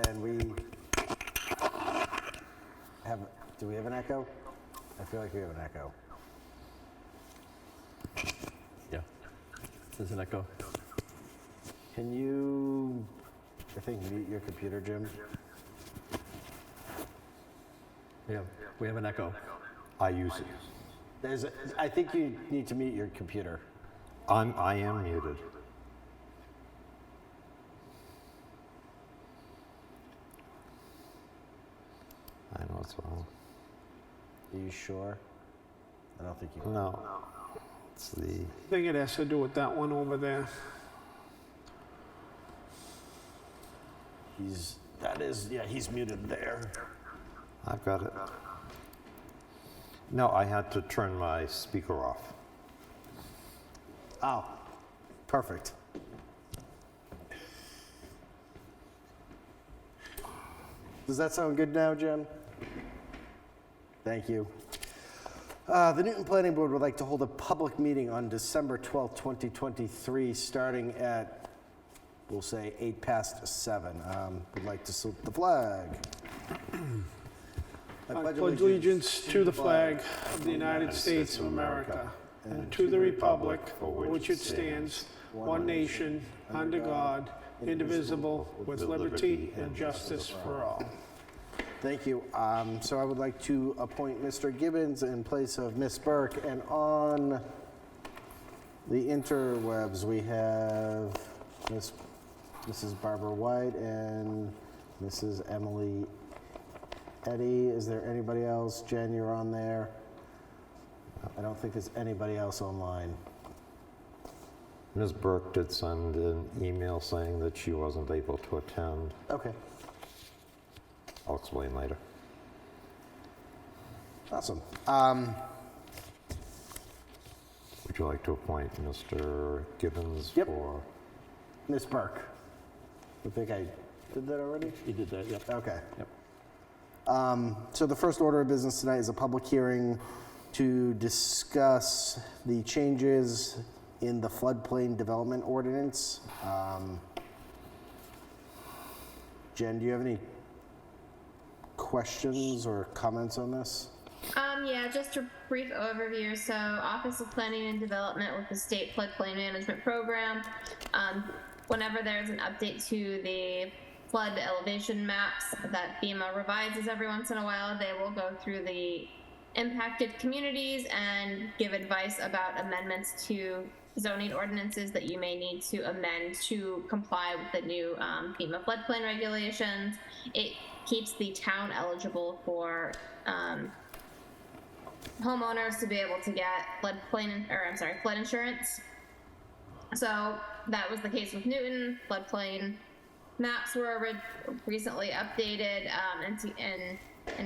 And do we have an echo? I feel like we have an echo. Yeah, there's an echo. Can you, I think, mute your computer, Jim? We have an echo. I use it. I think you need to mute your computer. I am muted. I know it's wrong. Are you sure? I don't think you are. No. It's the, I think it has to do with that one over there. He's muted there. I've got it. No, I had to turn my speaker off. Oh, perfect. Does that sound good now, Jen? Thank you. The Newton Planning Board would like to hold a public meeting on December 12th, 2023, starting at, we'll say, 7:08. We'd like to salute the flag. I pledge allegiance to the flag of the United States of America and to the republic for which it stands, one nation, under God, indivisible, with liberty and justice for all. Thank you. So I would like to appoint Mr. Gibbons in place of Ms. Burke, and on the interwebs we have Mrs. Barbara White and Mrs. Emily Eddy. Is there anybody else? Jen, you're on there. I don't think there's anybody else online. Ms. Burke did send an email saying that she wasn't able to attend. Okay, I'll explain later. awesome. Would you like to appoint Mr. Gibbons Yep. for? Ms. Burke. I think I did that already? You did that, yep. Okay. Yep. So the first order of business tonight is a public hearing to discuss the changes in the floodplain development ordinance. Jen, do you have any questions or comments on this? Yeah, just a brief overview. So, Office of Planning and Development with the State Floodplain Management Program. Whenever there's an update to the flood elevation maps that FEMA revises every once in a while, they will go through the impacted communities and give advice about amendments to zoning ordinances that you may need to amend to comply with the new FEMA floodplain regulations. It keeps the town eligible for homeowners to be able to get flood insurance. So that was the case with Newton. Floodplain maps were recently updated in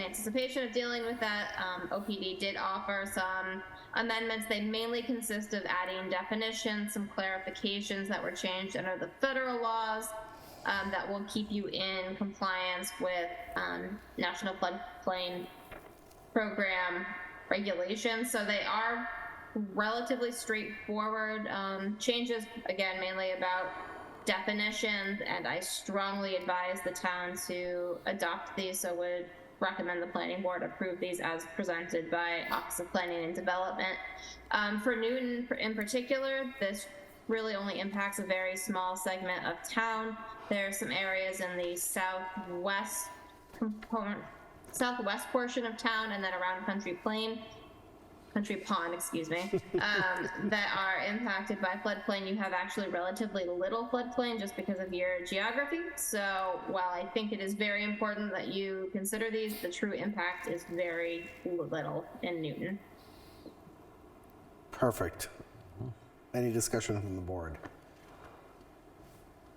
anticipation of dealing with that. OPD did offer some amendments. They mainly consist of adding definitions, some clarifications that were changed under the federal laws that will keep you in compliance with National Floodplain Program regulations. So they are relatively straightforward changes, again, mainly about definitions, and I strongly advise the town to adopt these, so would recommend the planning board approve these as presented by Office of Planning and Development. For Newton in particular, this really only impacts a very small segment of town. There are some areas in the southwest portion of town and then around Country Pond, excuse me, that are impacted by floodplain. You have actually relatively little floodplain just because of your geography. So while I think it is very important that you consider these, the true impact is very little in Newton. Perfect. Any discussion from the board?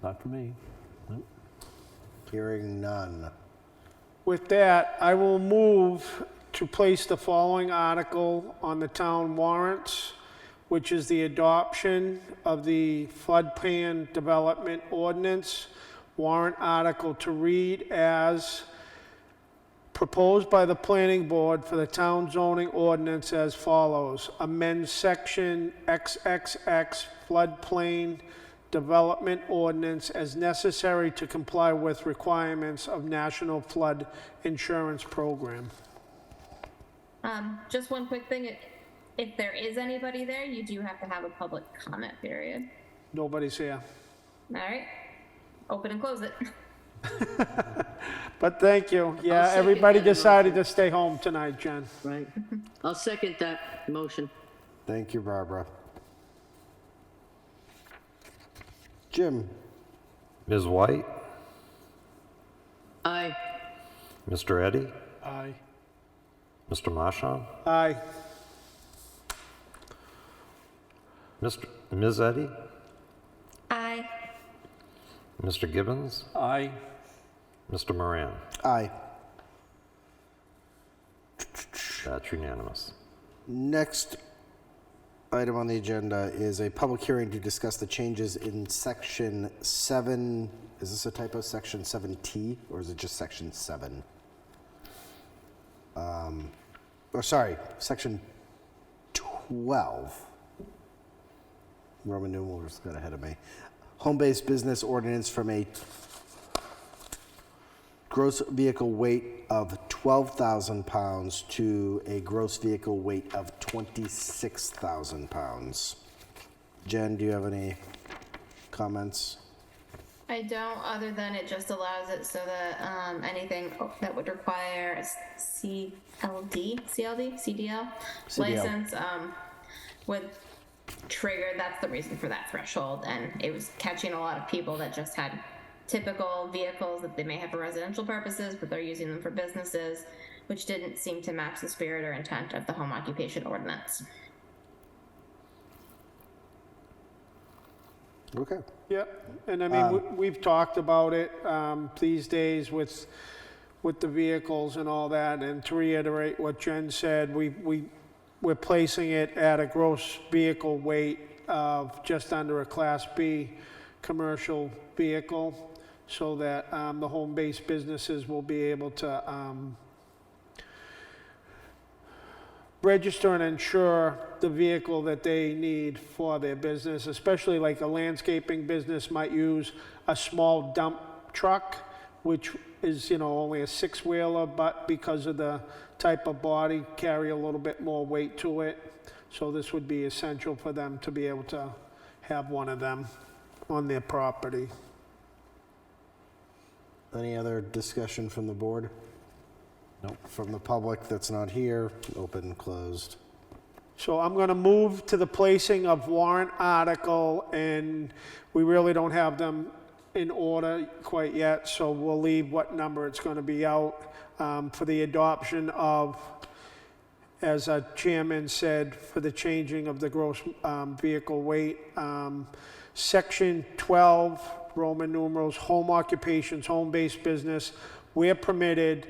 Not for me. Nope. Hearing none. With that, I will move to place the following article on the town warrants, which is the adoption of the floodplain development ordinance warrant article to read as proposed by the planning board for the town zoning ordinance as follows. Amend section XXX floodplain Development Ordinance as necessary to comply with requirements of National Flood Insurance Program. Just one quick thing. If there is anybody there, you do have to have a public comment period. Nobody's here. All right. Open and close it. But thank you. Yeah, second everybody that decided to stay home tonight, Jen. Right. I'll second that motion. Thank you, Barbara. Jim? Ms. White, Aye. Mr. Eddy, Aye. Mr. Marchand, Aye. Ms. Eddy, Aye. Mr. Gibbons, Aye. Mr. Moran. Aye. That's unanimous. Next item on the agenda is a public hearing to discuss the changes in section 7. Is this a typo? Section 7T, or is it just section 7? Or sorry, section 12. Roman numerals got ahead of me. Home-based business ordinance from a gross vehicle weight of 12,000 pounds to a gross vehicle weight of 26,000 pounds. Jen, do you have any comments? I don't, other than it just allows it so that anything that would require a CDL license would trigger. That's the reason for that threshold, and it was catching a lot of people that just had typical vehicles that they may have for residential purposes, but they're using them for businesses, which didn't seem to match the spirit or intent of the home occupation ordinance. Okay. Yep, and I mean, we've talked about it these days with the vehicles and all that, and to reiterate what Jen said, we're placing it at a gross vehicle weight of just under a Class B commercial vehicle, so that the home-based businesses will be able to register and insure the vehicle that they need for their business, especially like a landscaping business might use a small dump truck, which is, only a 6-wheeler, but because of the type of body, carry a little bit more weight to it. So this would be essential for them to be able to have one of them on their property. Any other discussion from the board? Nope. From the public that's not here? Open, closed. So I'm going to move to the placing of warrant article, and we really don't have them in order quite yet, so we'll leave what number it's going to be out for the adoption of, as our chairman said, for the changing of the gross vehicle weight. Section 12, Roman numerals, home occupations, home-based business, where permitted.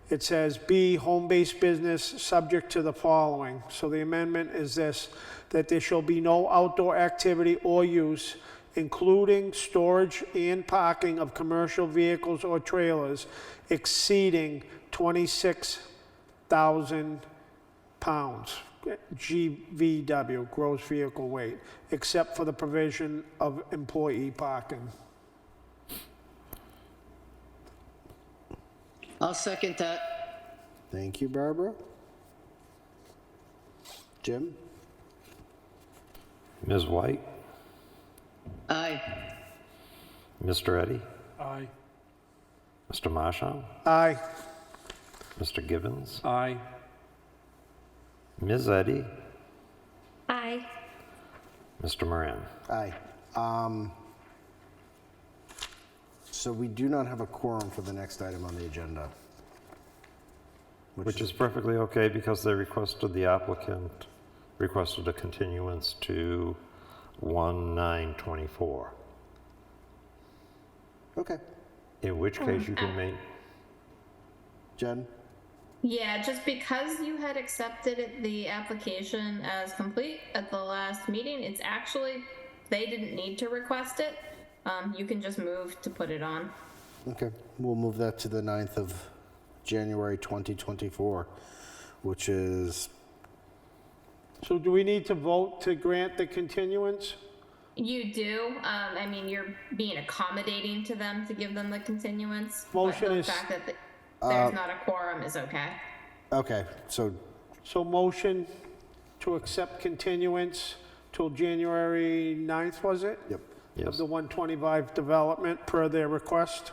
It says B, home-based business, subject to the following. So the amendment is this, that there shall be no outdoor activity or use, including storage and parking of commercial vehicles or trailers exceeding 26,000 pounds, GVW, gross vehicle weight, except for the provision of employee parking. I'll second that. Thank you, Barbara. Jim? Ms. White, Aye. Mr. Eddy, Aye. Mr. Marchand, Aye. Mr. Gibbons, Aye. Ms. Eddy, Aye. Mr. Moran. Aye. So we do not have a quorum for the next item on the agenda. Which is perfectly okay because the applicant requested a continuance to 1/9/24. Okay. In which case you can make, Jen? Yeah, just because you had accepted the application as complete at the last meeting, it's actually, they didn't need to request it. You can just move to put it on. Okay, we'll move that to the 9th of January 2024, which is, So do we need to vote to grant the continuance? You do. I mean, you're being accommodating to them to give them the continuance. Motion but the is- fact that there's not a quorum is okay. Okay, so So motion to accept continuance till January 9th, was it? yep. Of Yes. the 125 development per their request.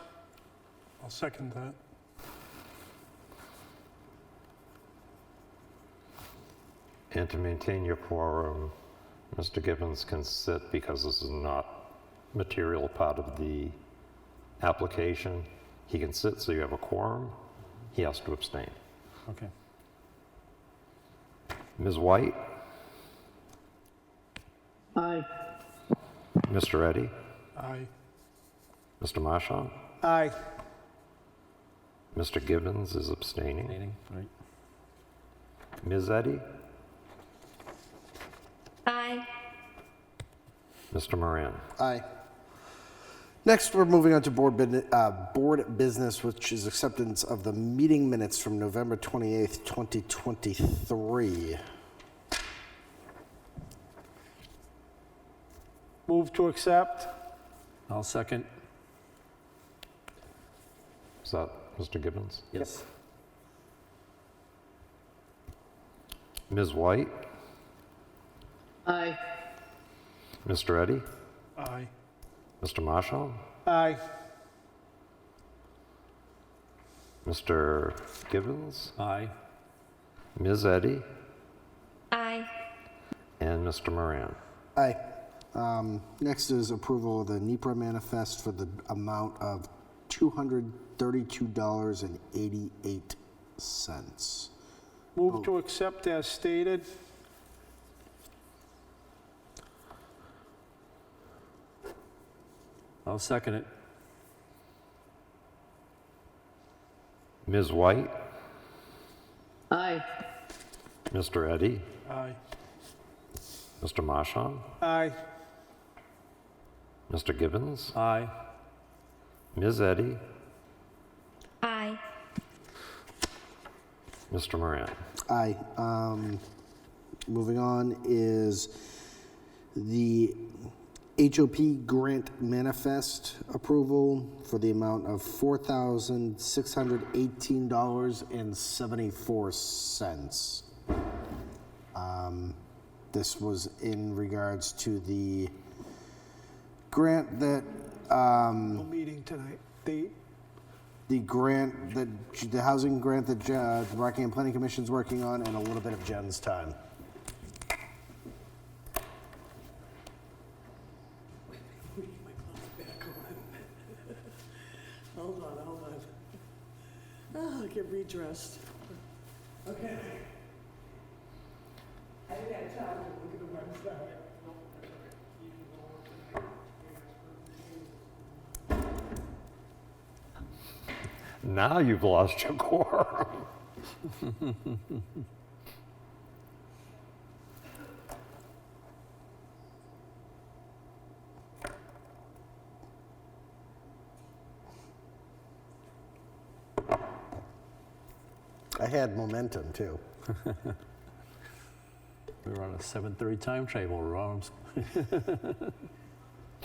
I'll second that. And to maintain your quorum, Mr. Gibbons can sit because this is not material part of the application. He can sit so you have a quorum. He has to abstain. Okay. Ms. White, Aye. Mr. Eddy, Aye. Mr. Marchand, Aye. Mr. Gibbons is abstaining. Meeting, right? Ms. Eddy, Aye. Mr. Moran. Aye. Next, we're moving on to board business, which is acceptance of the meeting minutes from November 28th, 2023. Move to accept. I'll second. Is that Mr. Gibbons? Yes. Ms. White, Aye. Mr. Eddy, Aye. Mr. Marshall, Aye. Mr. Gibbons, Aye. Ms. Eddy, Aye. and Mr. Moran. Aye. Next is approval of the NPREA Manifest for the amount of $232.88. Move to accept as stated. I'll second it. Ms. White, Aye. Mr. Eddy, Aye. Mr. Marchand, Aye. Mr. Gibbons, Aye. Ms. Eddy, Aye. Mr. Moran. Aye. Moving on is the HOP grant manifest approval for the amount of $4,618.74. This was in regards to the grant that, No meeting tonight. Date? the grant that, the housing grant that the Rockingham Planning Commission's working on, and a little bit of Jen's time. Hold on. Oh, get redressed. Okay. I didn't have time to look at the website. Now you've lost your quorum. I had momentum, too. We were on a 7:30 timetable. We're on.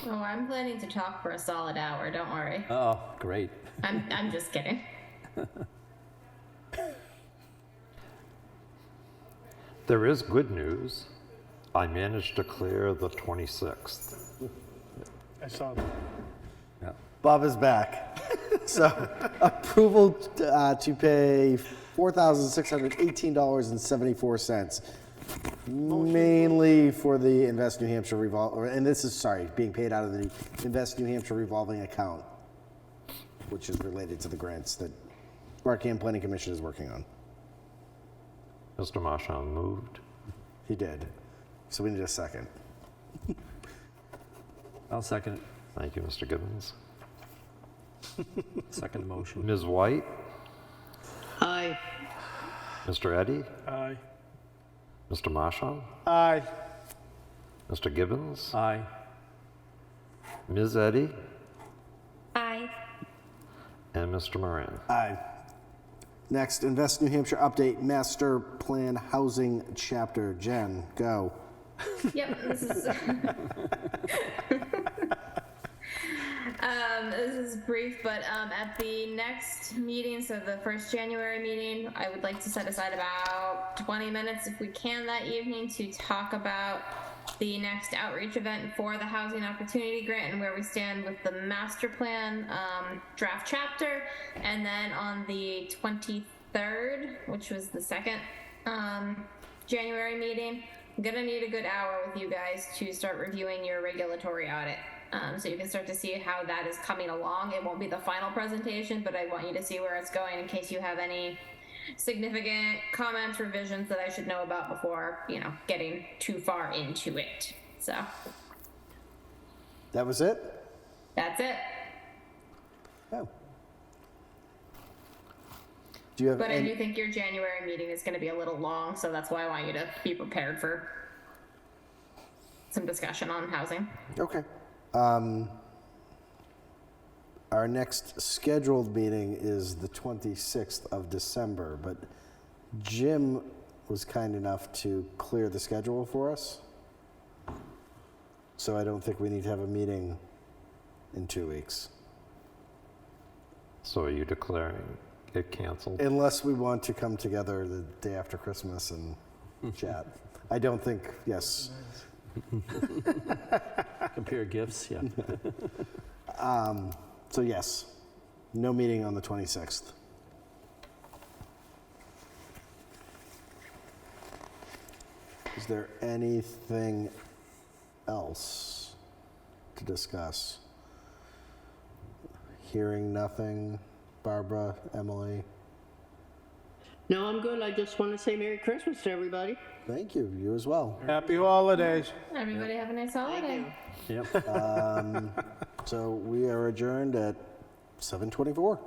Oh, I'm planning to talk for a solid hour. Don't worry. Oh, great. I'm just kidding. There is good news. I managed to clear the 26th. I saw that. Yeah. Bob is back. So, approval to pay $4,618.74, mainly for the Invest New Hampshire and this is, being paid out of the Invest New Hampshire revolving account, which is related to the grants that Rockingham Planning Commission is working on. Mr. Marchand moved. He did. So we need a second. I'll second it. Thank you, Mr. Gibbons. Second motion. Ms. White, Aye. Mr. Eddy, Aye. Mr. Marchand, Aye. Mr. Gibbons, Aye. Ms. Eddy, Aye. and Mr. Moran. Aye. Next, Invest New Hampshire update, master plan housing chapter. Jen, go. Yep, this is. This is brief, but at the next meeting, so the first January meeting, I would like to set aside about 20 minutes if we can that evening to talk about the next outreach event for the Housing Opportunity Grant and where we stand with the master plan draft chapter. And then on the 23rd, which was the second January meeting, I'm gonna need a good hour with you guys to start reviewing your regulatory audit. So you can start to see how that is coming along. It won't be the final presentation, but I want you to see where it's going in case you have any significant comments, revisions that I should know about before, you know, getting too far into it. So That was it? that's it. Oh. Do you have But I any? do think your January meeting is going to be a little long, so that's why I want you to be prepared for some discussion on housing. Okay. Our next scheduled meeting is the 26th of December, but Jim was kind enough to clear the schedule for us. So I don't think we need to have a meeting in 2 weeks. So are you declaring it canceled? Unless we want to come together the day after Christmas and chat. I don't think, yes. Compare gifts, yeah. So yes, no meeting on the 26th. Is there anything else to discuss? Hearing nothing. Barbara, Emily, No, I'm good. I just want to say Merry Christmas to everybody. thank you. You as well. Happy holidays. Everybody have a nice holiday. you. Yep. So we are adjourned at 7:24.